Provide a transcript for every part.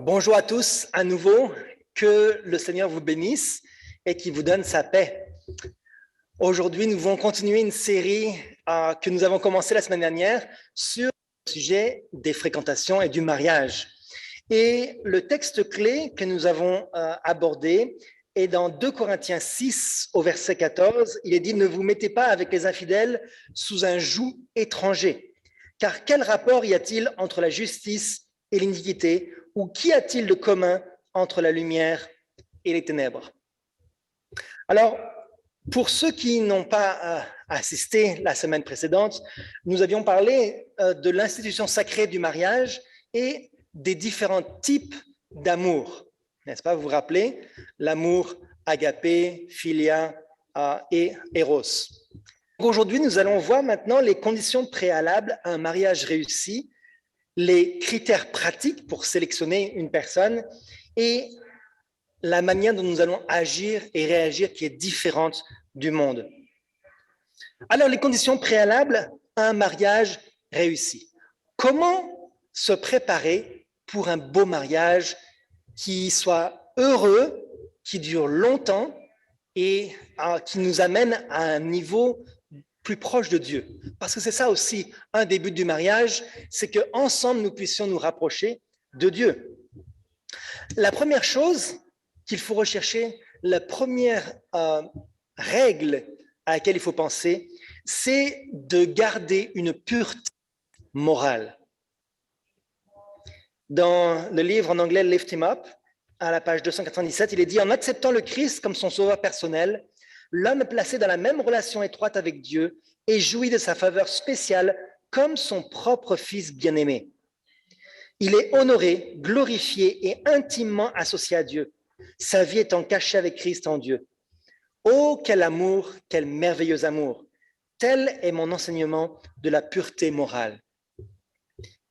Bonjour à tous à nouveau, que le Seigneur vous bénisse et qu'il vous donne sa paix. Aujourd'hui, nous allons continuer une série que nous avons commencée la semaine dernière sur le sujet des fréquentations et du mariage. Et le texte clé que nous avons abordé est dans 2 Corinthiens 6 au verset 14. Il est dit « Ne vous mettez pas avec les infidèles sous un joug étranger, car quel rapport y a-t-il entre la justice et l'iniquité, ou qu'y a-t-il de commun entre la lumière et les ténèbres ?» Alors, pour ceux qui n'ont pas assisté la semaine précédente, nous avions parlé de l'institution sacrée du mariage et des différents types d'amour. N'est-ce pas? Vous vous rappelez? L'amour agapé, philia et eros. Aujourd'hui, nous allons voir maintenant les conditions préalables à un mariage réussi, les critères pratiques pour sélectionner une personne et la manière dont nous allons agir et réagir qui est différente du monde. Alors, les conditions préalables à un mariage réussi. Comment se préparer pour un beau mariage qui soit heureux, qui dure longtemps et qui nous amène à un niveau plus proche de Dieu? Parce que c'est ça aussi un des buts du mariage, c'est qu'ensemble nous puissions nous rapprocher de Dieu. La première chose qu'il faut rechercher, la première règle à laquelle il faut penser, c'est de garder une pureté morale. Dans le livre en anglais Lift Him Up, à la page 297, il est dit « En acceptant le Christ comme son sauveur personnel, l'homme est placé dans la même relation étroite avec Dieu et jouit de sa faveur spéciale comme son propre fils bien-aimé. Il est honoré, glorifié et intimement associé à Dieu, sa vie étant cachée avec Christ en Dieu. Oh, quel amour, quel merveilleux amour! Tel est mon enseignement de la pureté morale. »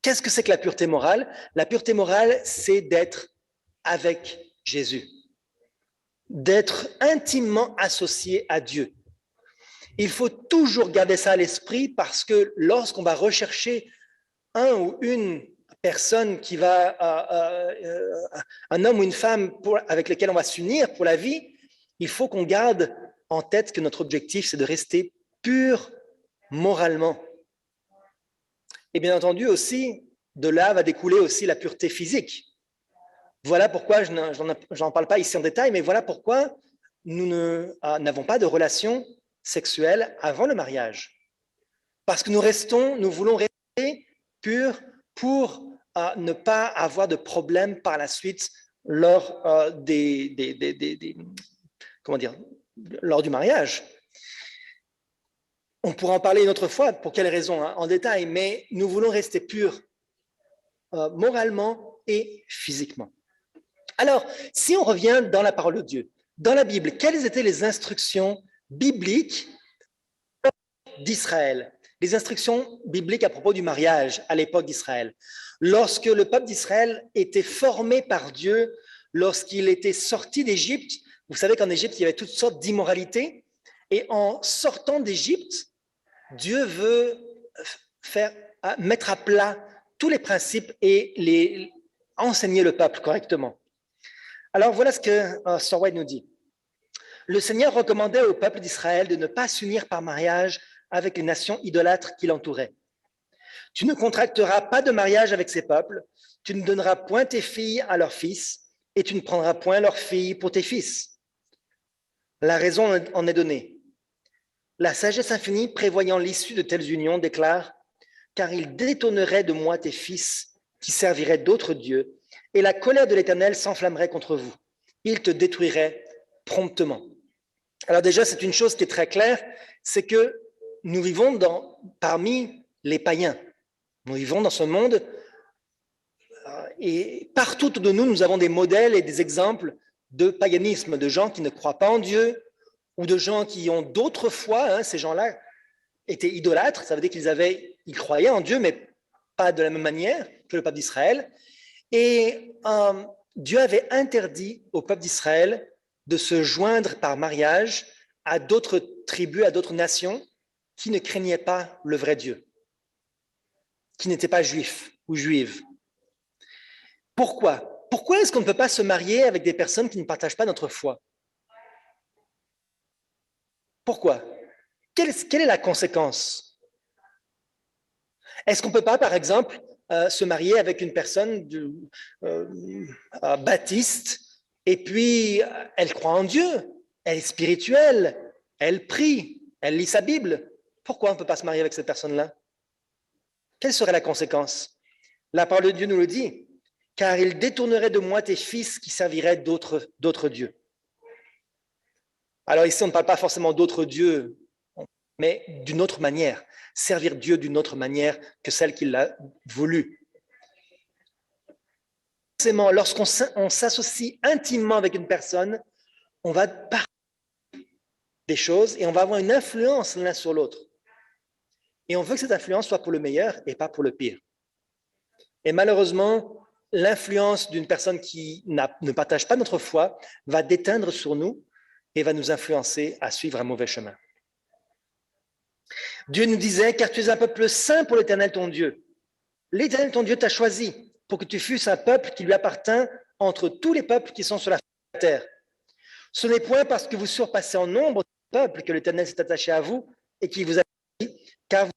Qu'est-ce que c'est que la pureté morale? La pureté morale, c'est d'être avec Jésus, d'être intimement associé à Dieu. Il faut toujours garder ça à l'esprit parce que lorsqu'on va rechercher un ou une personne qui va, un homme ou une femme avec lequel on va s'unir pour la vie, il faut qu'on garde en tête que notre objectif, c'est de rester pur moralement. Et bien entendu aussi, de là va découler aussi la pureté physique. Voilà pourquoi, je n'en parle pas ici en détail, mais voilà pourquoi nous n'avons pas de relation sexuelle avant le mariage. Parce que nous voulons rester purs pour ne pas avoir de problème par la suite lors, lors du mariage. On pourra en parler une autre fois, pour quelles raisons, en détail, mais nous voulons rester purs moralement et physiquement. Alors, si on revient dans la parole de Dieu, dans la Bible, quelles étaient les instructions bibliques d'Israël? Les instructions bibliques à propos du mariage à l'époque d'Israël. Lorsque le peuple d'Israël était formé par Dieu, lorsqu'il était sorti d'Égypte, vous savez qu'en Égypte, il y avait toutes sortes d'immoralités, et en sortant d'Égypte, Dieu veut mettre à plat tous les principes et enseigner le peuple correctement. Alors voilà ce que Sir White nous dit. Le Seigneur recommandait au peuple d'Israël de ne pas s'unir par mariage avec les nations idolâtres qui l'entouraient. Tu ne contracteras pas de mariage avec ces peuples, tu ne donneras point tes filles à leurs fils, et tu ne prendras point leurs filles pour tes fils. La raison en est donnée. La sagesse infinie prévoyant l'issue de telles unions déclare « Car il détournerait de moi tes fils qui serviraient d'autres dieux, et la colère de l'Éternel s'enflammerait contre vous. Il te détruirait promptement. » Alors déjà, c'est une chose qui est très claire, c'est que nous vivons parmi les païens. Nous vivons dans ce monde et partout autour de nous, nous avons des modèles et des exemples de paganisme, de gens qui ne croient pas en Dieu ou de gens qui ont d'autres foi. Ces gens-là étaient idolâtres, ça veut dire qu'ils croyaient en Dieu, mais pas de la même manière que le peuple d'Israël. Et Dieu avait interdit au peuple d'Israël de se joindre par mariage à d'autres tribus, à d'autres nations qui ne craignaient pas le vrai Dieu, qui n'étaient pas juifs ou juives. Pourquoi? pourquoi est-ce qu'on ne peut pas se marier avec des personnes qui ne partagent pas notre foi? Pourquoi? Quelle est la conséquence? Est-ce qu'on ne peut pas, par exemple, se marier avec une personne baptiste et puis elle croit en Dieu, elle est spirituelle, elle prie, elle lit sa Bible? Pourquoi on ne peut pas se marier avec cette personne-là? Quelle serait la conséquence? La parole de Dieu nous le dit, car il détournerait de moi tes fils qui serviraient d'autres dieux. Alors ici, on ne parle pas forcément d'autres dieux, mais d'une autre manière, servir Dieu d'une autre manière que celle qu'il a voulu. Forcément, lorsqu'on s'associe intimement avec une personne, on va parler des choses et on va avoir une influence l'un sur l'autre. Et on veut que cette influence soit pour le meilleur et pas pour le pire. Et malheureusement, l'influence d'une personne qui ne partage pas notre foi va déteindre sur nous et va nous influencer à suivre un mauvais chemin. Dieu nous disait, car tu es un peuple saint pour l'Éternel ton Dieu. L'Éternel ton Dieu t'a choisi pour que tu fusses un peuple qui lui appartint entre tous les peuples qui sont sur la terre. Ce n'est point parce que vous surpassez en nombre de peuples que l'Éternel s'est attaché à vous et qu'il vous a choisi, car vous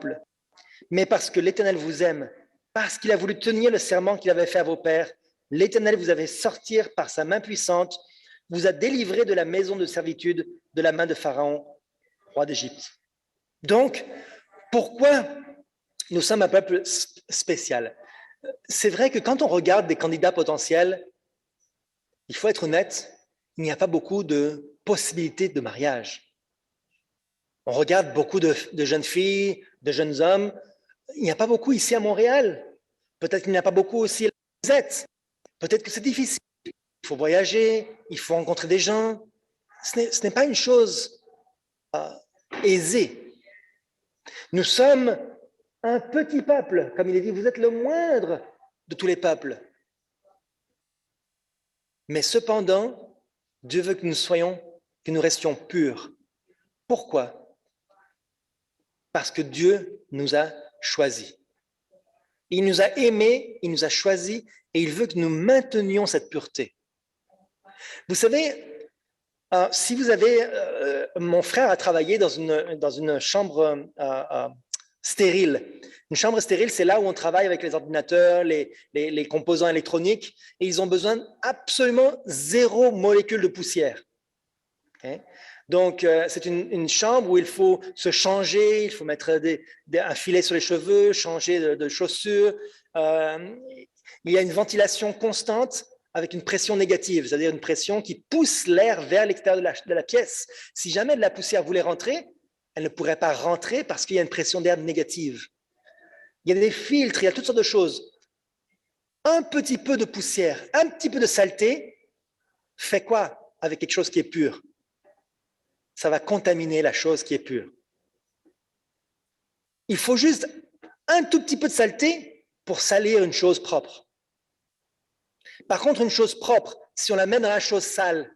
êtes mais parce que l'Éternel vous aime, parce qu'il a voulu tenir le serment qu'il avait fait à vos pères. L'Éternel vous avait sortir par sa main puissante, vous a délivré de la maison de servitude, de la main de Pharaon, roi d'Égypte. Donc, pourquoi nous sommes un peuple spécial? C'est vrai que quand on regarde des candidats potentiels, il faut être honnête, il n'y a pas beaucoup de possibilités de mariage. On regarde beaucoup de jeunes filles, de jeunes hommes. Il n'y a pas beaucoup ici à Montréal. Peut-être qu'il n'y a pas beaucoup aussi à la Lisette. Peut-être que c'est difficile. Il faut voyager, il faut rencontrer des gens. Ce n'est pas une chose aisée. Nous sommes un petit peuple, comme il est dit, vous êtes le moindre de tous les peuples. Mais cependant, Dieu veut que nous restions purs. Pourquoi? Parce que Dieu nous a choisis. Il nous a aimés, il nous a choisis et il veut que nous maintenions cette pureté. Vous savez, si vous avez... mon frère a travaillé dans une chambre stérile. Une chambre stérile, c'est là où on travaille avec les ordinateurs, les composants électroniques, et ils ont besoin absolument 0 molécule de poussière. Okay? Donc, c'est une chambre où il faut se changer, il faut mettre un filet sur les cheveux, changer de chaussures. Il y a une ventilation constante avec une pression négative, c'est-à-dire une pression qui pousse l'air vers l'extérieur de la pièce. Si jamais de la poussière voulait rentrer, elle ne pourrait pas rentrer parce qu'il y a une pression d'air négative. Il y a des filtres, il y a toutes sortes de choses. Un petit peu de poussière, un petit peu de saleté, fait quoi avec quelque chose qui est pur? Ça va contaminer la chose qui est pure. Il faut juste un tout petit peu de saleté pour salir une chose propre. Par contre, une chose propre, si on la met dans la chose sale,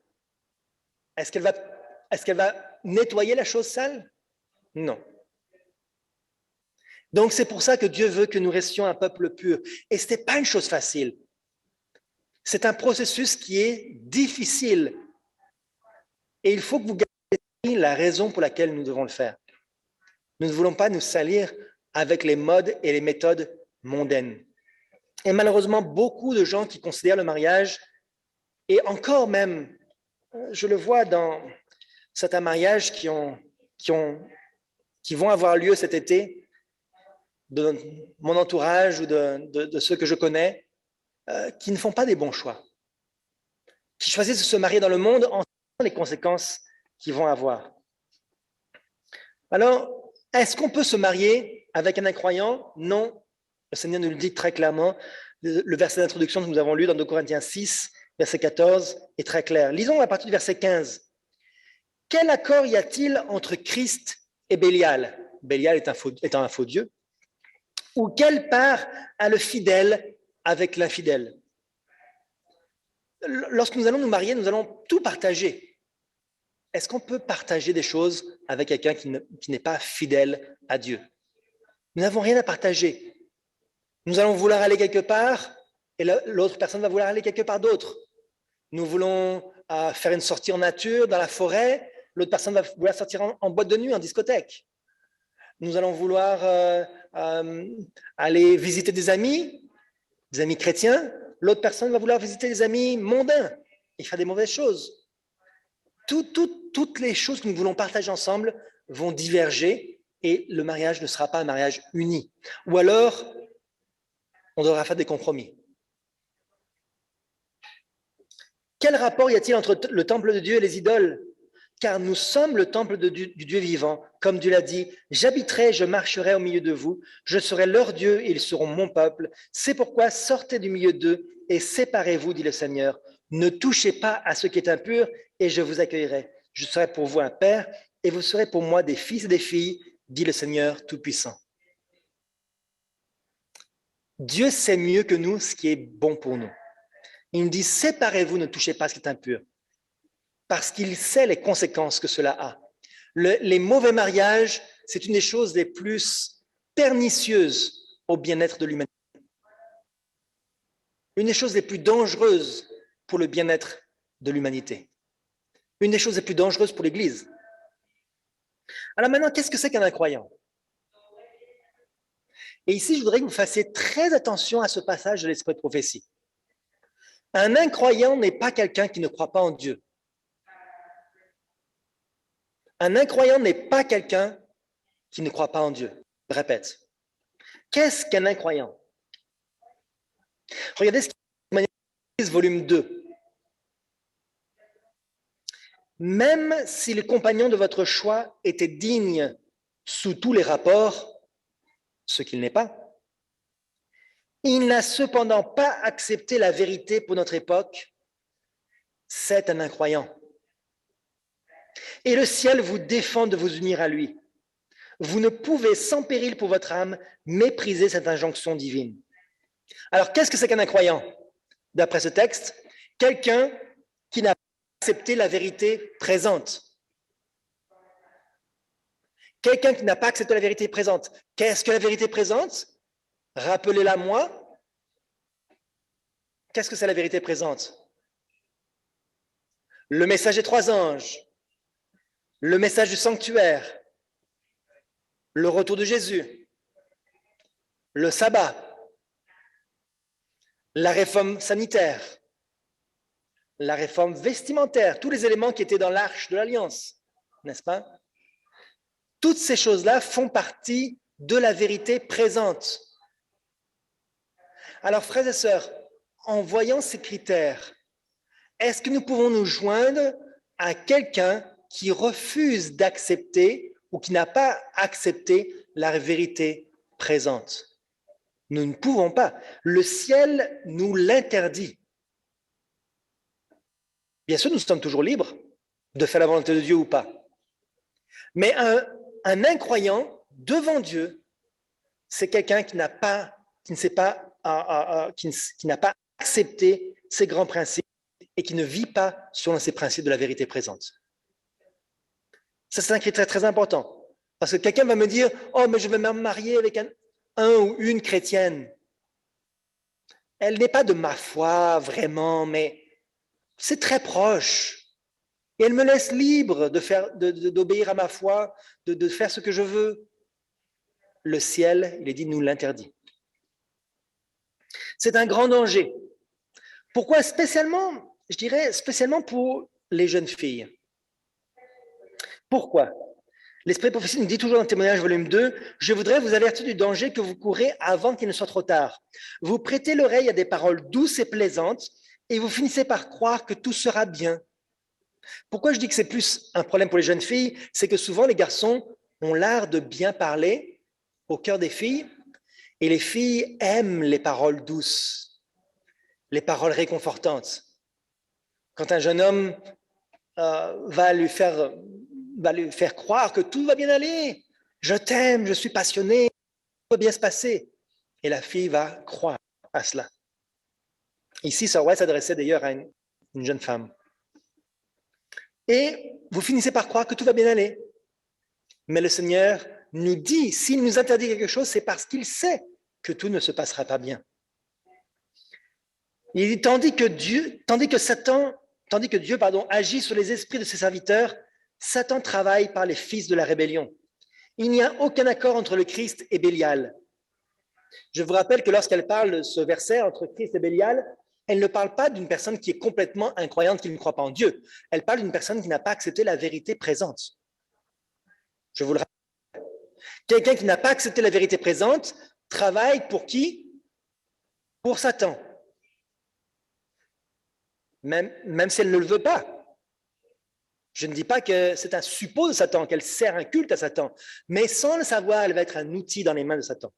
est-ce qu'elle va nettoyer la chose sale? Non. Donc, c'est pour ça que Dieu veut que nous restions un peuple pur. Et ce n'est pas une chose facile. C'est un processus qui est difficile. Et il faut que vous gardiez la raison pour laquelle nous devons le faire. Nous ne voulons pas nous salir avec les modes et les méthodes mondaines. Et malheureusement, beaucoup de gens qui considèrent le mariage, et encore même, je le vois dans certains mariages qui vont avoir lieu cet été, de mon entourage ou de ceux que je connais, qui ne font pas des bons choix, qui choisissent de se marier dans le monde en sachant les conséquences qu'ils vont avoir. Alors, est-ce qu'on peut se marier avec un incroyant? Non. Le Seigneur nous le dit très clairement. Le verset d'introduction que nous avons lu dans 2 Corinthiens 6, verset 14, est très clair. Lisons à partir du verset 15. Quel accord y a-t-il entre Christ et Bélial? Bélial étant un faux Dieu. Ou quelle part a le fidèle avec l'infidèle? Lorsque nous allons nous marier, nous allons tout partager. Est-ce qu'on peut partager des choses avec quelqu'un qui n'est pas fidèle à Dieu? Nous n'avons rien à partager. Nous allons vouloir aller quelque part, et l'autre personne va vouloir aller quelque part d'autre. Nous voulons faire une sortie en nature, dans la forêt, l'autre personne va vouloir sortir en boîte de nuit, en discothèque. Nous allons vouloir aller visiter des amis chrétiens, l'autre personne va vouloir visiter des amis mondains et faire des mauvaises choses. Toutes les choses que nous voulons partager ensemble vont diverger et le mariage ne sera pas un mariage uni. Ou alors, on devra faire des compromis. Quel rapport y a-t-il entre le temple de Dieu et les idoles? Car nous sommes le temple du Dieu vivant. Comme Dieu l'a dit, j'habiterai, je marcherai au milieu de vous, je serai leur Dieu et ils seront mon peuple. C'est pourquoi sortez du milieu d'eux et séparez-vous, dit le Seigneur. Ne touchez pas à ce qui est impur et je vous accueillerai. Je serai pour vous un père et vous serez pour moi des fils et des filles, dit le Seigneur Tout-Puissant. Dieu sait mieux que nous ce qui est bon pour nous. Il nous dit, séparez-vous, ne touchez pas à ce qui est impur. Parce qu'il sait les conséquences que cela a. Les mauvais mariages, c'est une des choses les plus pernicieuses au bien-être de l'humanité. Une des choses les plus dangereuses pour le bien-être de l'humanité. Une des choses les plus dangereuses pour l'Église. Alors maintenant, qu'est-ce que c'est qu'un incroyant? Et ici, je voudrais que vous fassiez très attention à ce passage de l'Esprit de prophétie. Un incroyant n'est pas quelqu'un qui ne croit pas en Dieu. Un incroyant n'est pas quelqu'un qui ne croit pas en Dieu. Je répète. Qu'est-ce qu'un incroyant? Regardez ce qui est volume 2. Même si le compagnon de votre choix était digne sous tous les rapports, ce qu'il n'est pas, il n'a cependant pas accepté la vérité pour notre époque, c'est un incroyant. Et le ciel vous défend de vous unir à lui. Vous ne pouvez, sans péril pour votre âme, mépriser cette injonction divine. Alors, qu'est-ce que c'est qu'un incroyant? D'après ce texte, quelqu'un qui n'a pas accepté la vérité présente. Quelqu'un qui n'a pas accepté la vérité présente. Qu'est-ce que la vérité présente? Rappelez-la moi. Qu'est-ce que c'est la vérité présente? Le message des 3 anges, le message du sanctuaire, le retour de Jésus, le sabbat, la réforme sanitaire, la réforme vestimentaire, tous les éléments qui étaient dans l'arche de l'Alliance, n'est-ce pas? Toutes ces choses-là font partie de la vérité présente. Alors, frères et sœurs, en voyant ces critères, est-ce que nous pouvons nous joindre à quelqu'un qui refuse d'accepter ou qui n'a pas accepté la vérité présente? Nous ne pouvons pas. Le ciel nous l'interdit. Bien sûr, nous sommes toujours libres de faire la volonté de Dieu ou pas. Mais un incroyant devant Dieu, c'est quelqu'un qui n'a pas accepté ces grands principes et qui ne vit pas selon ces principes de la vérité présente. Ça, c'est un critère très important. Parce que quelqu'un va me dire, oh, mais je vais me marier avec un ou une chrétienne. Elle n'est pas de ma foi, vraiment, mais c'est très proche. Et elle me laisse libre d'obéir à ma foi, de faire ce que je veux. Le ciel, il est dit, nous l'interdit. C'est un grand danger. Pourquoi spécialement, je dirais, spécialement pour les jeunes filles? Pourquoi? L'Esprit de prophétie nous dit toujours dans Témoignage volume 2, « Je voudrais vous avertir du danger que vous courez avant qu'il ne soit trop tard. Vous prêtez l'oreille à des paroles douces et plaisantes et vous finissez par croire que tout sera bien. » Pourquoi je dis que c'est plus un problème pour les jeunes filles? C'est que souvent les garçons ont l'art de bien parler au cœur des filles et les filles aiment les paroles douces, les paroles réconfortantes. Quand un jeune homme va lui faire croire que tout va bien aller, je t'aime, je suis passionné, tout va bien se passer. Et la fille va croire à cela. Ici, ça aurait s'adressé d'ailleurs à une jeune femme. Et vous finissez par croire que tout va bien aller. Mais le Seigneur nous dit, s'il nous interdit quelque chose, c'est parce qu'il sait que tout ne se passera pas bien. Il dit, tandis que Dieu, agit sur les esprits de ses serviteurs, Satan travaille par les fils de la rébellion. Il n'y a aucun accord entre le Christ et Bélial. Je vous rappelle que lorsqu'elle parle de ce verset entre Christ et Bélial, elle ne parle pas d'une personne qui est complètement incroyante, qui ne croit pas en Dieu. Elle parle d'une personne qui n'a pas accepté la vérité présente. Je vous le rappelle. Quelqu'un qui n'a pas accepté la vérité présente travaille pour qui? Pour Satan. Même si elle ne le veut pas. Je ne dis pas que c'est un suppôt de Satan, qu'elle sert un culte à Satan, mais sans le savoir, elle va être un outil dans les mains de Satan.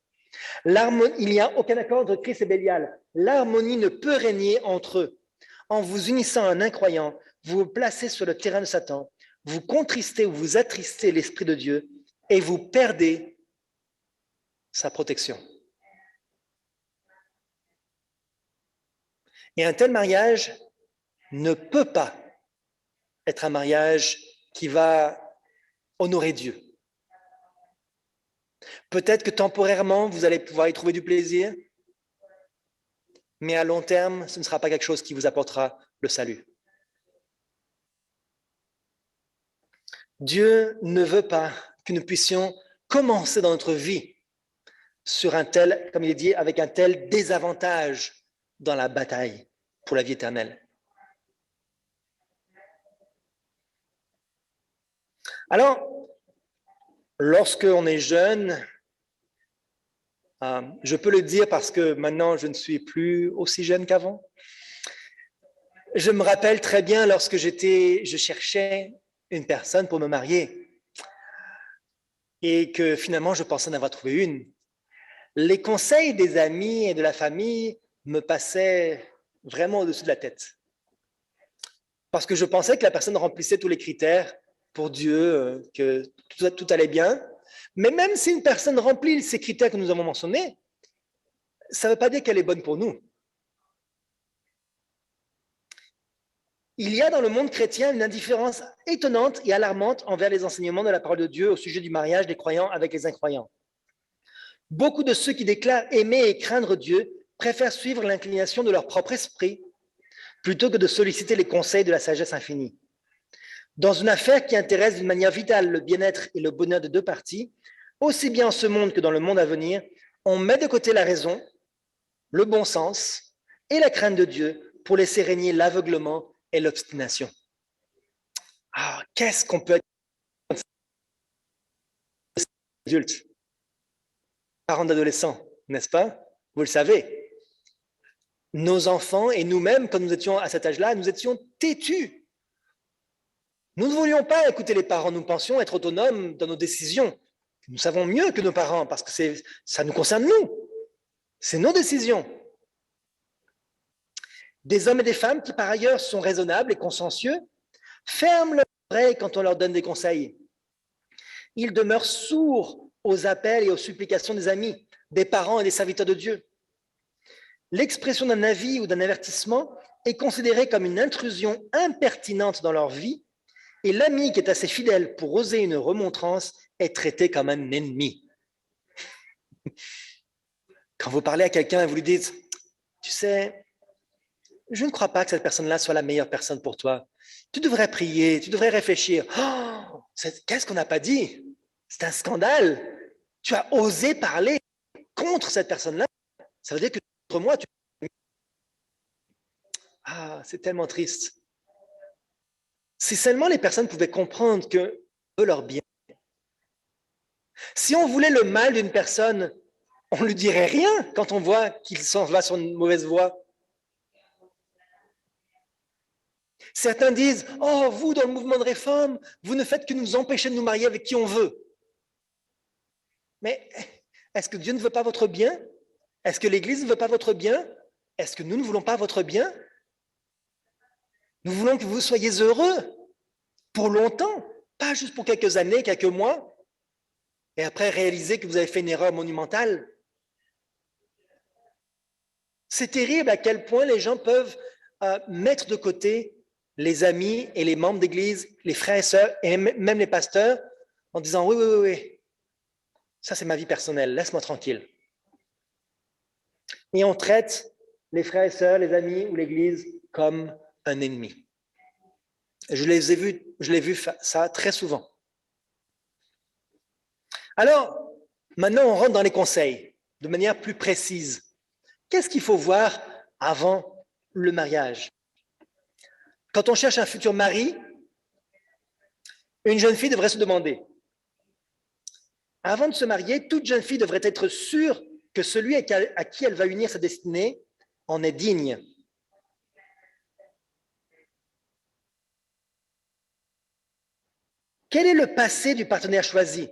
Il n'y a aucun accord entre Christ et Bélial. L'harmonie ne peut régner entre eux. En vous unissant à un incroyant, vous vous placez sur le terrain de Satan, vous contristez ou vous attristez l'Esprit de Dieu et vous perdez sa protection. Et un tel mariage ne peut pas être un mariage qui va honorer Dieu. Peut-être que temporairement, vous allez pouvoir y trouver du plaisir, mais à long terme, ce ne sera pas quelque chose qui vous apportera le salut. Dieu ne veut pas que nous puissions commencer dans notre vie sur un tel, comme il est dit, avec un tel désavantage dans la bataille pour la vie éternelle. Alors, lorsqu'on est jeune, je peux le dire parce que maintenant je ne suis plus aussi jeune qu'avant. Je me rappelle très bien lorsque je cherchais une personne pour me marier et que finalement je pensais en avoir trouvé une. Les conseils des amis et de la famille me passaient vraiment au-dessus de la tête. Parce que je pensais que la personne remplissait tous les critères pour Dieu, que tout allait bien. Mais même si une personne remplit ces critères que nous avons mentionnés, ça ne veut pas dire qu'elle est bonne pour nous. Il y a dans le monde chrétien une indifférence étonnante et alarmante envers les enseignements de la parole de Dieu au sujet du mariage des croyants avec les incroyants. Beaucoup de ceux qui déclarent aimer et craindre Dieu préfèrent suivre l'inclination de leur propre esprit plutôt que de solliciter les conseils de la sagesse infinie. Dans une affaire qui intéresse d'une manière vitale le bien-être et le bonheur de deux parties, aussi bien en ce monde que dans le monde à venir, on met de côté la raison, le bon sens et la crainte de Dieu pour laisser régner l'aveuglement et l'obstination. Ah, qu'est-ce qu'on peut être adulte, parents d'adolescents, n'est-ce pas? Vous le savez. Nos enfants et nous-mêmes, quand nous étions à cet âge-là, nous étions têtus. Nous ne voulions pas écouter les parents, nous pensions être autonomes dans nos décisions. Nous savons mieux que nos parents parce que ça nous concerne nous. C'est nos décisions. Des hommes et des femmes qui, par ailleurs, sont raisonnables et consciencieux, ferment leurs oreilles quand on leur donne des conseils. Ils demeurent sourds aux appels et aux supplications des amis, des parents et des serviteurs de Dieu. L'expression d'un avis ou d'un avertissement est considérée comme une intrusion impertinente dans leur vie et l'ami qui est assez fidèle pour oser une remontrance est traité comme un ennemi. Quand vous parlez à quelqu'un et vous lui dites « Tu sais, je ne crois pas que cette personne-là soit la meilleure personne pour toi. Tu devrais prier, tu devrais réfléchir. Oh, qu'est-ce qu'on n'a pas dit? C'est un scandale. Tu as osé parler contre cette personne-là. Ça veut dire que contre moi, tu... Ah, c'est tellement triste. Si seulement les personnes pouvaient comprendre que veut leur bien. Si on voulait le mal d'une personne, on ne lui dirait rien quand on voit qu'il s'en va sur une mauvaise voie. Certains disent « Oh, vous, dans le mouvement de réforme, vous ne faites que nous empêcher de nous marier avec qui on veut. » Mais est-ce que Dieu ne veut pas votre bien? Est-ce que l'Église ne veut pas votre bien? Est-ce que nous ne voulons pas votre bien? Nous voulons que vous soyez heureux pour longtemps, pas juste pour quelques années, quelques mois, et après réaliser que vous avez fait une erreur monumentale. C'est terrible à quel point les gens peuvent mettre de côté les amis et les membres d'église, les frères et sœurs, et même les pasteurs, en disant « Oui, ça c'est ma vie personnelle, laisse-moi tranquille ». Et on traite les frères et sœurs, les amis ou l'Église comme un ennemi. Je l'ai vu ça très souvent. Alors, maintenant, on rentre dans les conseils de manière plus précise. Qu'est-ce qu'il faut voir avant le mariage? Quand on cherche un futur mari, une jeune fille devrait se demander, avant de se marier, toute jeune fille devrait être sûre que celui à qui elle va unir sa destinée en est digne. Quel est le passé du partenaire choisi?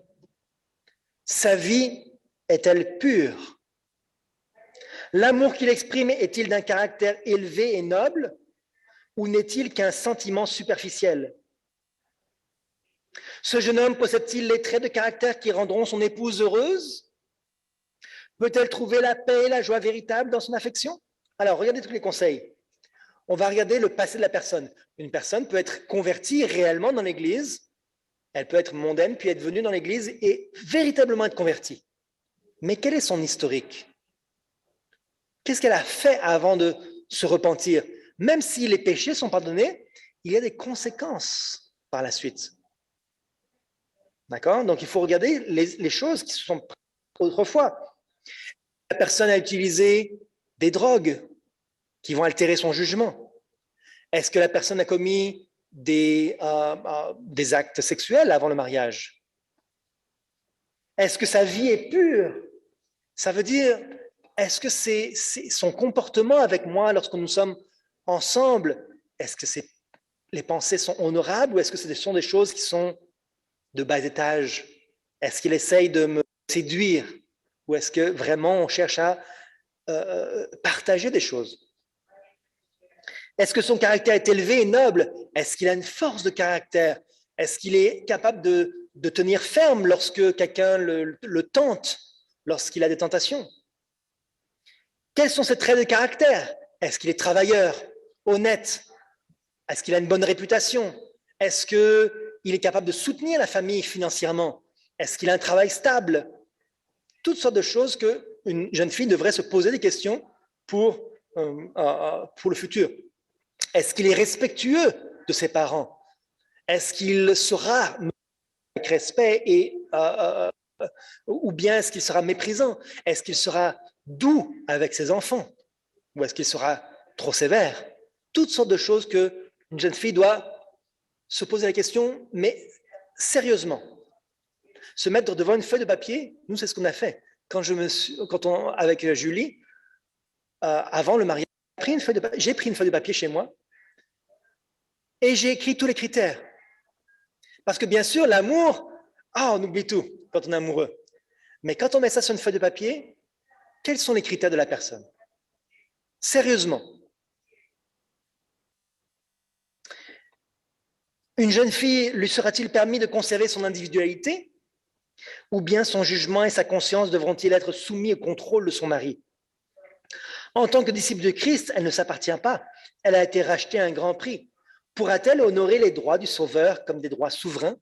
Sa vie est-elle pure? L'amour qu'il exprime est-il d'un caractère élevé et noble ou n'est-il qu'un sentiment superficiel? Ce jeune homme possède-t-il les traits de caractère qui rendront son épouse heureuse? Peut-elle trouver la paix et la joie véritable dans son affection? Alors, regardez tous les conseils. On va regarder le passé de la personne. Une personne peut être convertie réellement dans l'Église, elle peut être mondaine, puis être venue dans l'Église et véritablement être convertie. Mais quel est son historique? Qu'est-ce qu'elle a fait avant de se repentir? Même si les péchés sont pardonnés, il y a des conséquences par la suite. D'accord? Donc, il faut regarder les choses qui se sont autrefois. La personne a utilisé des drogues qui vont altérer son jugement. Est-ce que la personne a commis des actes sexuels avant le mariage? Est-ce que sa vie est pure? Ça veut dire, est-ce que c'est son comportement avec moi lorsque nous sommes ensemble, est-ce que les pensées sont honorables ou est-ce que ce sont des choses qui sont de bas étage? Est-ce qu'il essaye de me séduire ou est-ce que vraiment on cherche à partager des choses? Est-ce que son caractère est élevé et noble? Est-ce qu'il a une force de caractère? Est-ce qu'il est capable de tenir ferme lorsque quelqu'un le tente, lorsqu'il a des tentations? Quels sont ses traits de caractère? Est-ce qu'il est travailleur, honnête? Est-ce qu'il a une bonne réputation? Est-ce qu'il est capable de soutenir la famille financièrement? Est-ce qu'il a un travail stable? Toutes sortes de choses qu'une jeune fille devrait se poser des questions pour le futur. Est-ce qu'il est respectueux de ses parents? Est-ce qu'il sera avec respect ou bien est-ce qu'il sera méprisant? Est-ce qu'il sera doux avec ses enfants? Ou est-ce qu'il sera trop sévère? Toutes sortes de choses qu'une jeune fille doit se poser la question, mais sérieusement. Se mettre devant une feuille de papier, nous, c'est ce qu'on a fait. Avec Julie, avant le mariage, j'ai pris une feuille de papier chez moi et j'ai écrit tous les critères. Parce que bien sûr, l'amour, on oublie tout quand on est amoureux. Mais quand on met ça sur une feuille de papier, quels sont les critères de la personne? Sérieusement. Une jeune fille, lui sera-t-il permis de conserver son individualité? Ou bien son jugement et sa conscience devront-ils être soumis au contrôle de son mari? En tant que disciple de Christ, elle ne s'appartient pas. Elle a été rachetée à un grand prix. Pourra-t-elle honorer les droits du Sauveur comme des droits souverains?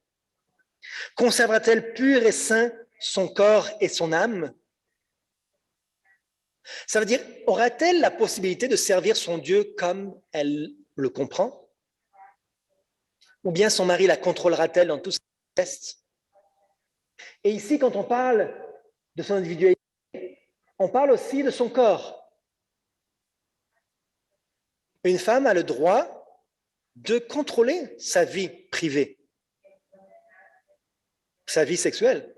Conservera-t-elle pur et saint son corps et son âme? Ça veut dire, aura-t-elle la possibilité de servir son Dieu comme elle le comprend? Ou bien son mari la contrôlera-t-elle dans tous ses gestes? Et ici, quand on parle de son individualité, on parle aussi de son corps. Une femme a le droit de contrôler sa vie privée, sa vie sexuelle.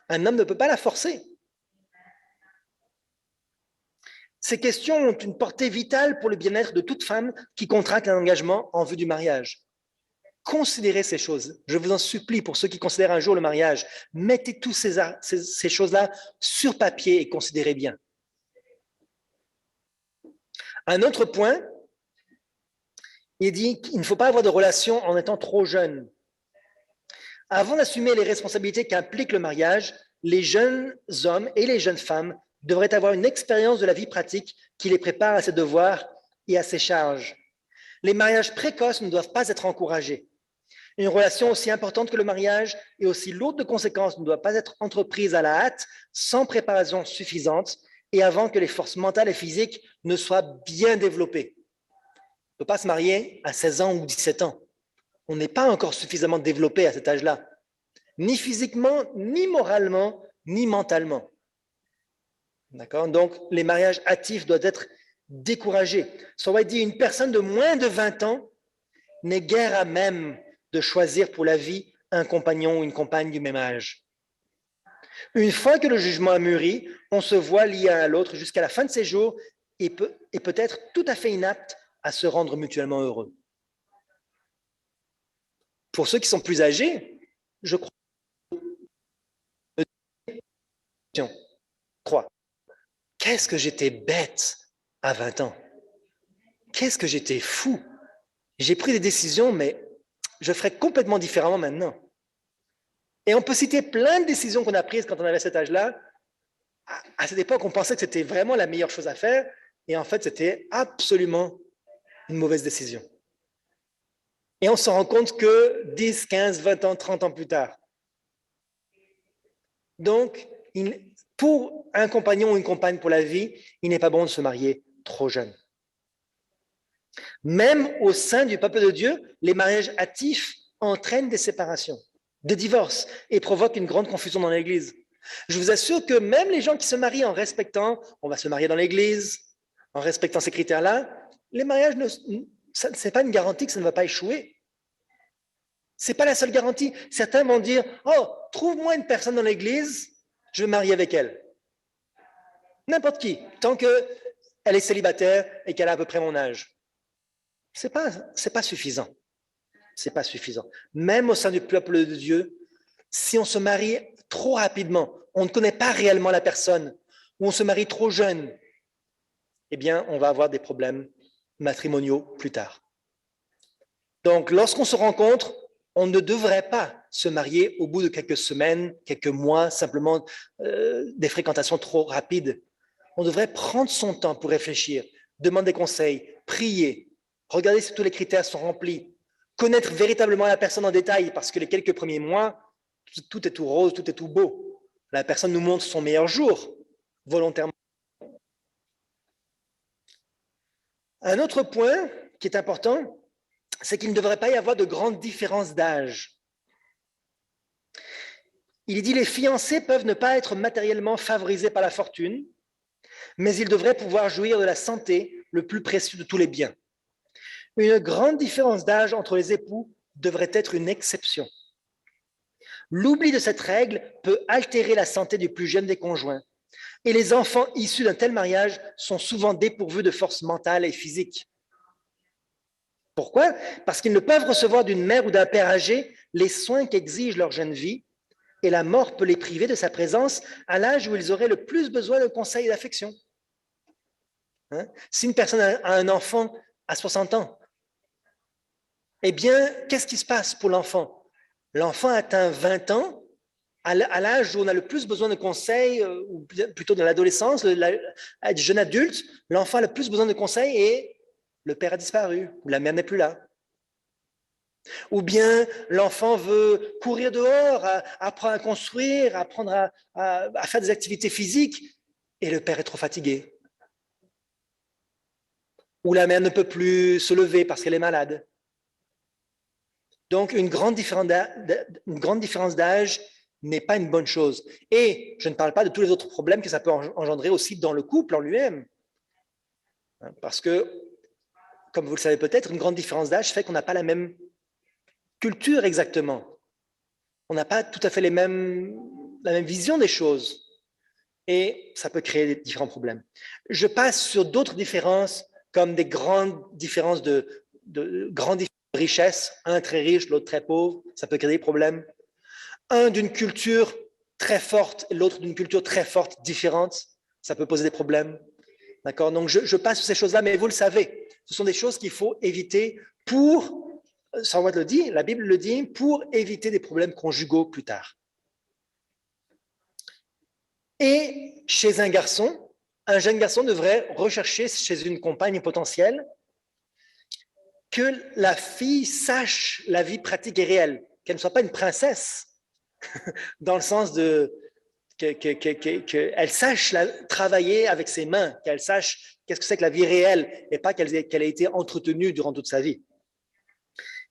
Un homme ne peut pas la forcer. Ces questions ont une portée vitale pour le bien-être de toute femme qui contracte un engagement en vue du mariage. Considérez ces choses. Je vous en supplie, pour ceux qui considèrent un jour le mariage, mettez toutes ces choses-là sur papier et considérez bien. Un autre point, il dit qu'il ne faut pas avoir de relation en étant trop jeune. Avant d'assumer les responsabilités qu'implique le mariage, les jeunes hommes et les jeunes femmes devraient avoir une expérience de la vie pratique qui les prépare à ses devoirs et à ses charges. Les mariages précoces ne doivent pas être encouragés. Une relation aussi importante que le mariage et aussi lourde de conséquences ne doit pas être entreprise à la hâte, sans préparation suffisante et avant que les forces mentales et physiques ne soient bien développées. On ne peut pas se marier à 16 ans ou 17 ans. On n'est pas encore suffisamment développé à cet âge-là, ni physiquement, ni moralement, ni mentalement. D'accord? Donc, les mariages hâtifs doivent être découragés. Ça va dire une personne de moins de 20 ans n'est guère à même de choisir pour la vie un compagnon ou une compagne du même âge. Une fois que le jugement a mûri, on se voit liés à l'autre jusqu'à la fin de ses jours et peut-être tout à fait inapte à se rendre mutuellement heureux. Pour ceux qui sont plus âgés, je crois, qu'est-ce que j'étais bête à 20 ans. Qu'est-ce que j'étais fou. J'ai pris des décisions, mais je ferais complètement différemment maintenant. Et on peut citer plein de décisions qu'on a prises quand on avait cet âge-là. À cette époque, on pensait que c'était vraiment la meilleure chose à faire, et en fait, c'était absolument une mauvaise décision. Et on se rend compte que 10, 15, 20 ans, 30 ans plus tard. Donc, pour un compagnon ou une compagne pour la vie, il n'est pas bon de se marier trop jeune. Même au sein du peuple de Dieu, les mariages hâtifs entraînent des séparations, des divorces et provoquent une grande confusion dans l'Église. Je vous assure que même les gens qui se marient en respectant, on va se marier dans l'Église, en respectant ces critères-là, les mariages, ce n'est pas une garantie que ça ne va pas échouer. Ce n'est pas la seule garantie. Certains vont dire, oh, trouve-moi une personne dans l'Église, je vais me marier avec elle. N'importe qui, tant qu'elle est célibataire et qu'elle a à peu près mon âge. C'est pas suffisant. C'est pas suffisant. Même au sein du peuple de Dieu, si on se marie trop rapidement, on ne connaît pas réellement la personne, ou on se marie trop jeune, eh bien, on va avoir des problèmes matrimoniaux plus tard. Donc, lorsqu'on se rencontre, on ne devrait pas se marier au bout de quelques semaines, quelques mois, simplement des fréquentations trop rapides. On devrait prendre son temps pour réfléchir, demander conseil, prier, regarder si tous les critères sont remplis, connaître véritablement la personne en détail, parce que les quelques premiers mois, tout est tout rose, tout est tout beau. La personne nous montre son meilleur jour, volontairement. Un autre point qui est important, c'est qu'il ne devrait pas y avoir de grandes différences d'âge. Il dit les fiancés peuvent ne pas être matériellement favorisés par la fortune, mais ils devraient pouvoir jouir de la santé, le plus précieux de tous les biens. Une grande différence d'âge entre les époux devrait être une exception. L'oubli de cette règle peut altérer la santé du plus jeune des conjoints, et les enfants issus d'un tel mariage sont souvent dépourvus de force mentale et physique. Pourquoi? Parce qu'ils ne peuvent recevoir d'une mère ou d'un père âgé les soins qu'exige leur jeune vie, et la mort peut les priver de sa présence à l'âge où ils auraient le plus besoin de conseils et d'affection. Si une personne a un enfant à 60 ans, eh bien, qu'est-ce qui se passe pour l'enfant? L'enfant atteint 20 ans, à l'âge où on a le plus besoin de conseils, ou plutôt dans l'adolescence, être jeune adulte, l'enfant a le plus besoin de conseils et le père a disparu, ou la mère n'est plus là. Ou bien l'enfant veut courir dehors, apprendre à construire, apprendre à faire des activités physiques, et le père est trop fatigué. Ou la mère ne peut plus se lever parce qu'elle est malade. Donc, une grande différence d'âge n'est pas une bonne chose. Et je ne parle pas de tous les autres problèmes que ça peut engendrer aussi dans le couple en lui-même. Parce que, comme vous le savez peut-être, une grande différence d'âge fait qu'on n'a pas la même culture exactement. On n'a pas tout à fait la même vision des choses. Et ça peut créer différents problèmes. Je passe sur d'autres différences, comme des grandes différences de richesse, un très riche, l'autre très pauvre, ça peut créer des problèmes. Un d'une culture très forte, l'autre d'une culture très forte, différente, ça peut poser des problèmes. D'accord? Donc, je passe sur ces choses-là, mais vous le savez, ce sont des choses qu'il faut éviter pour, Saint-Paul le dit, la Bible le dit, pour éviter des problèmes conjugaux plus tard. Et chez un jeune garçon devrait rechercher chez une compagne potentielle que la fille sache la vie pratique et réelle, qu'elle ne soit pas une princesse, dans le sens de qu'elle sache travailler avec ses mains, qu'elle sache qu'est-ce que c'est que la vie réelle et pas qu'elle ait été entretenue durant toute sa vie.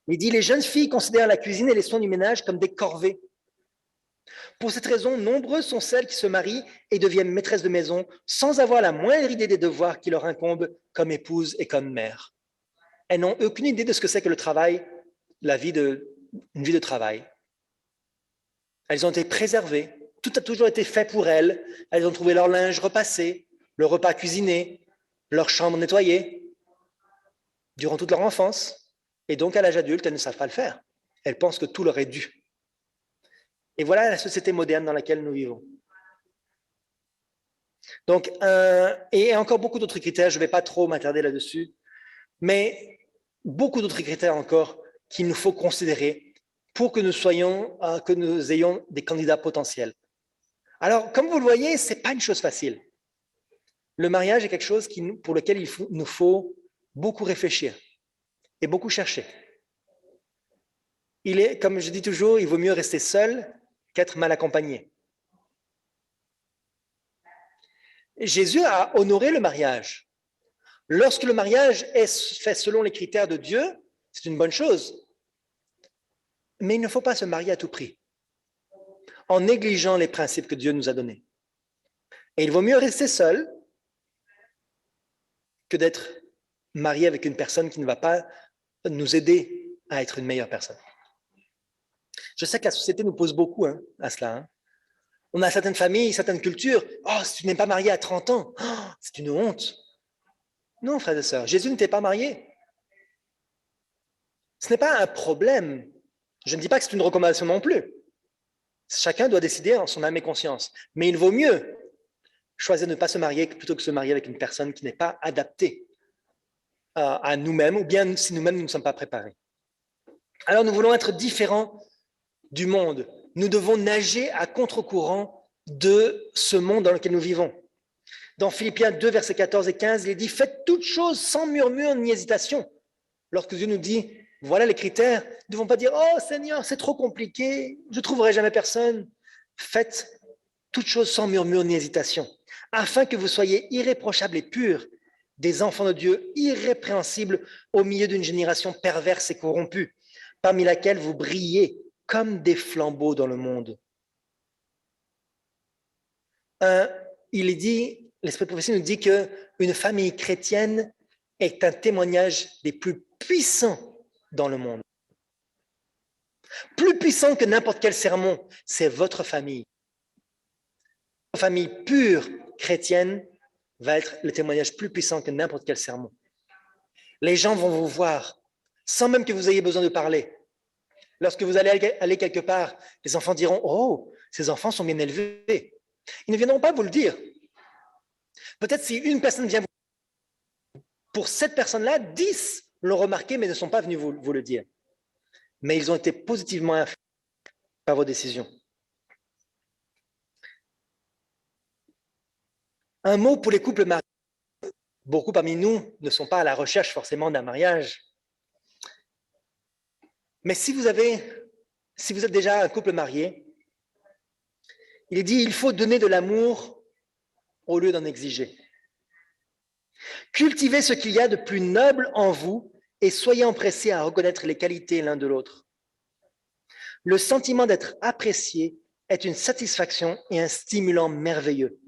Il dit, les jeunes filles considèrent la cuisine et les soins du ménage comme des corvées. Pour cette raison, nombreuses sont celles qui se marient et deviennent maîtresses de maison sans avoir la moindre idée des devoirs qui leur incombent comme épouse et comme mère. Elles n'ont aucune idée de ce que c'est que le travail, une vie de travail. Elles ont été préservées, tout a toujours été fait pour elles, elles ont trouvé leur linge repassé, le repas cuisiné, leur chambre nettoyée, durant toute leur enfance. Et donc, à l'âge adulte, elles ne savent pas le faire. Elles pensent que tout leur est dû. Et voilà la société moderne dans laquelle nous vivons. Donc, et encore beaucoup d'autres critères, je ne vais pas trop m'attarder là-dessus, mais beaucoup d'autres critères encore qu'il nous faut considérer pour que nous ayons des candidats potentiels. Alors, comme vous le voyez, ce n'est pas une chose facile. Le mariage est quelque chose pour lequel il nous faut beaucoup réfléchir et beaucoup chercher. Comme je dis toujours, il vaut mieux rester seul qu'être mal accompagné. Jésus a honoré le mariage. Lorsque le mariage est fait selon les critères de Dieu, c'est une bonne chose. Mais il ne faut pas se marier à tout prix, en négligeant les principes que Dieu nous a donnés. Et il vaut mieux rester seul que d'être marié avec une personne qui ne va pas nous aider à être une meilleure personne. Je sais que la société nous pose beaucoup à cela. On a certaines familles, certaines cultures. Oh, si tu n'es pas marié à 30 ans, oh, c'est une honte. Non, frères et sœurs, Jésus n'était pas marié. Ce n'est pas un problème. Je ne dis pas que c'est une recommandation non plus. Chacun doit décider en son âme et conscience. Mais il vaut mieux choisir de ne pas se marier plutôt que se marier avec une personne qui n'est pas adaptée à nous-mêmes, ou bien si nous-mêmes nous ne sommes pas préparés. Alors nous voulons être différents du monde. Nous devons nager à contre-courant de ce monde dans lequel nous vivons. Dans Philippiens 2, versets 14 et 15, il est dit « Faites toutes choses sans murmure ni hésitation ». Lorsque Dieu nous dit « Voilà les critères », nous ne devons pas dire « Oh Seigneur, c'est trop compliqué, je ne trouverai jamais personne ». Faites toutes choses sans murmure ni hésitation, afin que vous soyez irréprochables et purs, des enfants de Dieu irrépréhensibles au milieu d'une génération perverse et corrompue, parmi laquelle vous brillez comme des flambeaux dans le monde. Il est dit, l'Esprit de prophétie nous dit qu'une famille chrétienne est un témoignage des plus puissants dans le monde. Plus puissant que n'importe quel sermon, c'est votre famille. Votre famille pure chrétienne va être le témoignage plus puissant que n'importe quel sermon. Les gens vont vous voir sans même que vous ayez besoin de parler. Lorsque vous allez aller quelque part, les enfants diront « Oh, ces enfants sont bien élevés ». Ils ne viendront pas vous le dire. Peut-être si une personne vient vous... Pour cette personne-là, 10 l'ont remarqué mais ne sont pas venus vous le dire. Mais ils ont été positivement influencés par vos décisions. Un mot pour les couples mariés. Beaucoup parmi nous ne sont pas à la recherche forcément d'un mariage. Mais si vous êtes déjà un couple marié, il est dit il faut donner de l'amour au lieu d'en exiger. Cultivez ce qu'il y a de plus noble en vous et soyez empressés à reconnaître les qualités l'un de l'autre. Le sentiment d'être apprécié est une satisfaction et un stimulant merveilleux.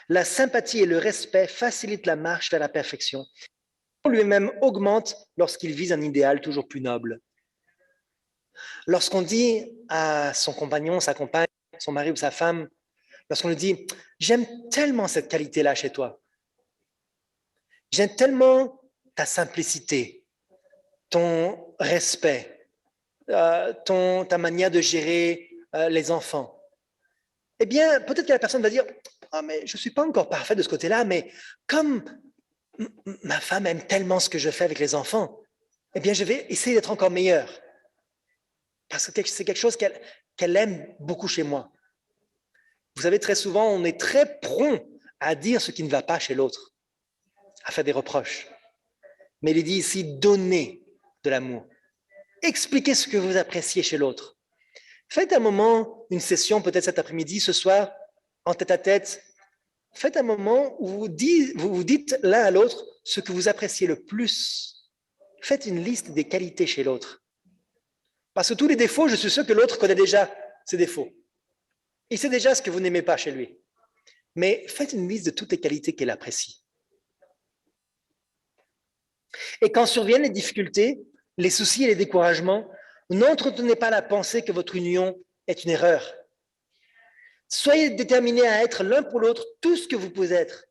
La sympathie et le respect facilitent la marche vers la perfection. Lui-même augmente lorsqu'il vise un idéal toujours plus noble. Lorsqu'on dit à son compagnon, sa compagne, son mari ou sa femme, lorsqu'on lui dit « J'aime tellement cette qualité-là chez toi. J'aime tellement ta simplicité, ton respect, ta manière de gérer les enfants. » Eh bien, peut-être que la personne va dire « Ah, mais je ne suis pas encore parfait de ce côté-là, mais comme ma femme aime tellement ce que je fais avec les enfants, eh bien, je vais essayer d'être encore meilleur. Parce que c'est quelque chose qu'elle aime beaucoup chez moi. » Vous savez, très souvent, on est très prompt à dire ce qui ne va pas chez l'autre, à faire des reproches. Mais il est dit ici, donnez de l'amour. Expliquez ce que vous appréciez chez l'autre. Faites un moment, une session, peut-être cet après-midi, ce soir, en tête-à-tête, faites un moment où vous dites l'un à l'autre ce que vous appréciez le plus. Faites une liste des qualités chez l'autre. Parce que tous les défauts, je suis sûr que l'autre connaît déjà ses défauts. Il sait déjà ce que vous n'aimez pas chez lui. Mais faites une liste de toutes les qualités qu'il apprécie. Et quand surviennent les difficultés, les soucis et les découragements, n'entretenez pas la pensée que votre union est une erreur. Soyez déterminés à être l'un pour l'autre tout ce que vous pouvez être.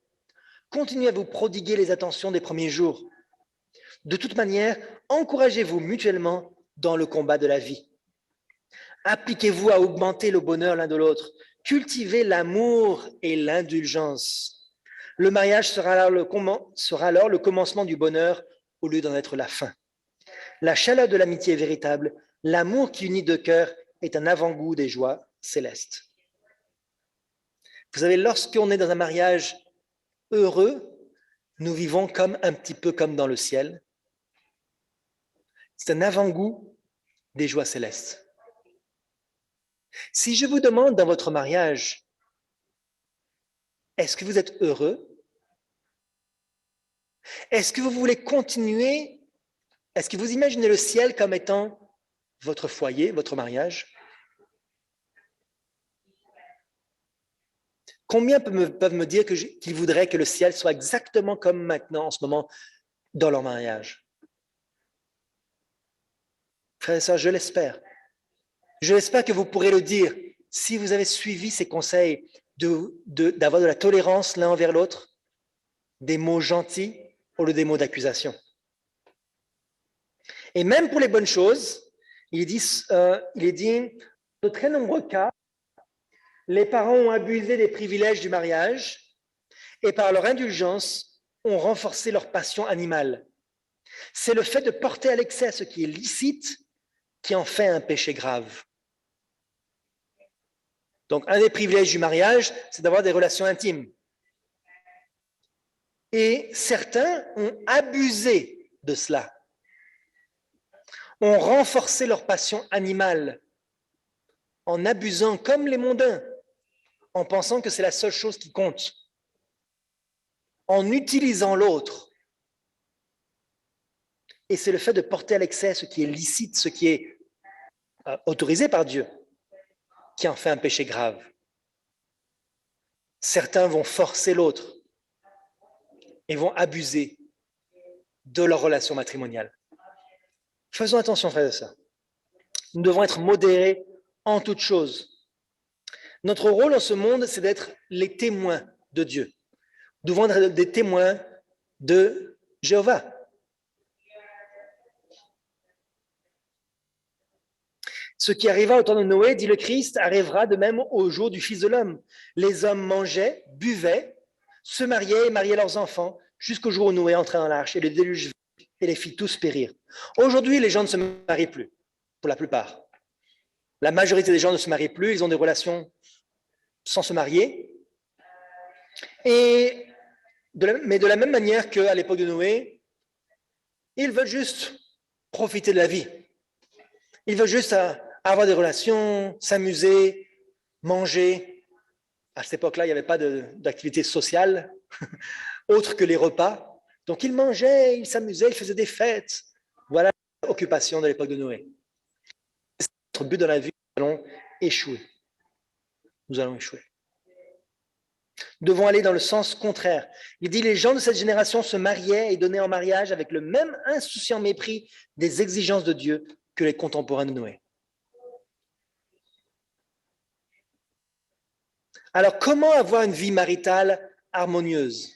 Continuez à vous prodiguer les attentions des premiers jours. De toute manière, encouragez-vous mutuellement dans le combat de la vie. Appliquez-vous à augmenter le bonheur l'un de l'autre. Cultivez l'amour et l'indulgence. Le mariage sera alors le commencement du bonheur au lieu d'en être la fin. La chaleur de l'amitié est véritable. L'amour qui unit deux cœurs est un avant-goût des joies célestes. Vous savez, lorsqu'on est dans un mariage heureux, nous vivons un petit peu comme dans le ciel. C'est un avant-goût des joies célestes. Si je vous demande dans votre mariage, est-ce que vous êtes heureux? Est-ce que vous voulez continuer? Est-ce que vous imaginez le ciel comme étant votre foyer, votre mariage? Combien peuvent me dire qu'ils voudraient que le ciel soit exactement comme maintenant, en ce moment, dans leur mariage? Frères et sœurs, je l'espère. Je l'espère que vous pourrez le dire si vous avez suivi ces conseils d'avoir de la tolérance l'un envers l'autre, des mots gentils au lieu des mots d'accusation. Et même pour les bonnes choses, il est dit, de très nombreux cas, les parents ont abusé des privilèges du mariage et par leur indulgence ont renforcé leur passion animale. C'est le fait de porter à l'excès ce qui est licite qui en fait un péché grave. Donc, un des privilèges du mariage, c'est d'avoir des relations intimes. Et certains ont abusé de cela, ont renforcé leur passion animale en abusant comme les mondains, en pensant que c'est la seule chose qui compte, en utilisant l'autre. Et c'est le fait de porter à l'excès ce qui est licite, ce qui est autorisé par Dieu, qui en fait un péché grave. Certains vont forcer l'autre et vont abuser de leur relation matrimoniale. Faisons attention, frères et sœurs. Nous devons être modérés en toutes choses. Notre rôle dans ce monde, c'est d'être les témoins de Dieu. Nous devons être des témoins de Jéhovah. Ce qui arriva au temps de Noé, dit le Christ, arrivera de même au jour du Fils de l'homme. Les hommes mangeaient, buvaient, se mariaient et mariaient leurs enfants, jusqu'au jour où Noé entra dans l'arche et le déluge et les fit tous périr. Aujourd'hui, les gens ne se marient plus, pour la plupart. La majorité des gens ne se marient plus, ils ont des relations sans se marier. Mais de la même manière qu'à l'époque de Noé, ils veulent juste profiter de la vie. Ils veulent juste avoir des relations, s'amuser, manger. À cette époque-là, il n'y avait pas d'activité sociale autre que les repas. Donc, ils mangeaient, ils s'amusaient, ils faisaient des fêtes. Voilà l'occupation de l'époque de Noé. C'est notre but dans la vie, nous allons échouer. Nous allons échouer. Nous devons aller dans le sens contraire. Il dit, les gens de cette génération se mariaient et donnaient en mariage avec le même insouciant mépris des exigences de Dieu que les contemporains de Noé. Alors, comment avoir une vie maritale harmonieuse?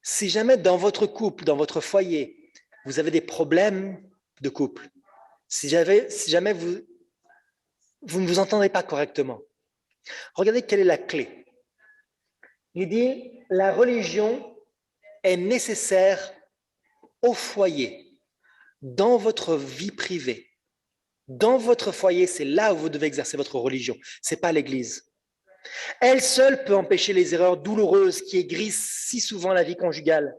Si jamais dans votre couple, dans votre foyer, vous avez des problèmes de couple, si jamais vous ne vous entendez pas correctement, regardez quelle est la clé. Il dit, la religion est nécessaire au foyer, dans votre vie privée. Dans votre foyer, c'est là où vous devez exercer votre religion, ce n'est pas l'église. Elle seule peut empêcher les erreurs douloureuses qui aigrisent si souvent la vie conjugale.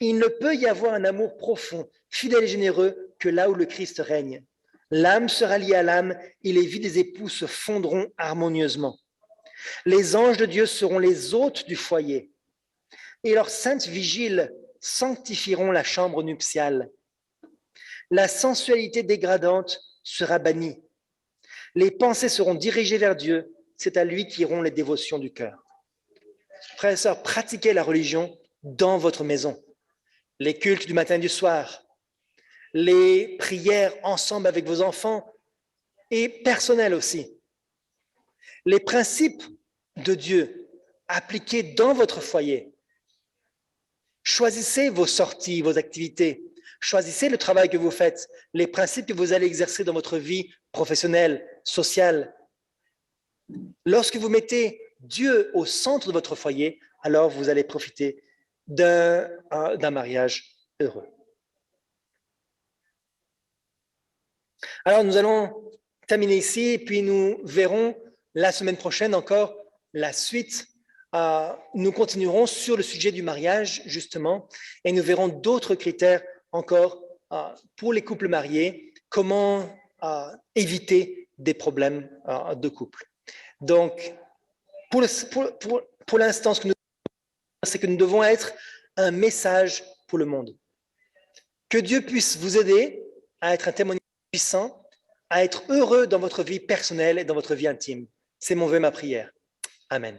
Il ne peut y avoir un amour profond, fidèle et généreux que là où le Christ règne. L'âme sera liée à l'âme et les vies des époux se fondront harmonieusement. Les anges de Dieu seront les hôtes du foyer et leurs saintes vigiles sanctifieront la chambre nuptiale. La sensualité dégradante sera bannie. Les pensées seront dirigées vers Dieu. C'est à lui qu'iront les dévotions du cœur. Frères et sœurs, pratiquez la religion dans votre maison. Les cultes du matin et du soir, les prières ensemble avec vos enfants et personnelles aussi. Les principes de Dieu appliqués dans votre foyer. Choisissez vos sorties, vos activités. Choisissez le travail que vous faites, les principes que vous allez exercer dans votre vie professionnelle, sociale. Lorsque vous mettez Dieu au centre de votre foyer, alors vous allez profiter d'un mariage heureux. Alors nous allons terminer ici et puis nous verrons la semaine prochaine encore la suite. Nous continuerons sur le sujet du mariage justement et nous verrons d'autres critères encore pour les couples mariés, comment éviter des problèmes de couple. Donc, pour l'instant, ce que nous c'est que nous devons être un message pour le monde. Que Dieu puisse vous aider à être un témoignage puissant, à être heureux dans votre vie personnelle et dans votre vie intime. C'est mon vœu, ma prière. Amen.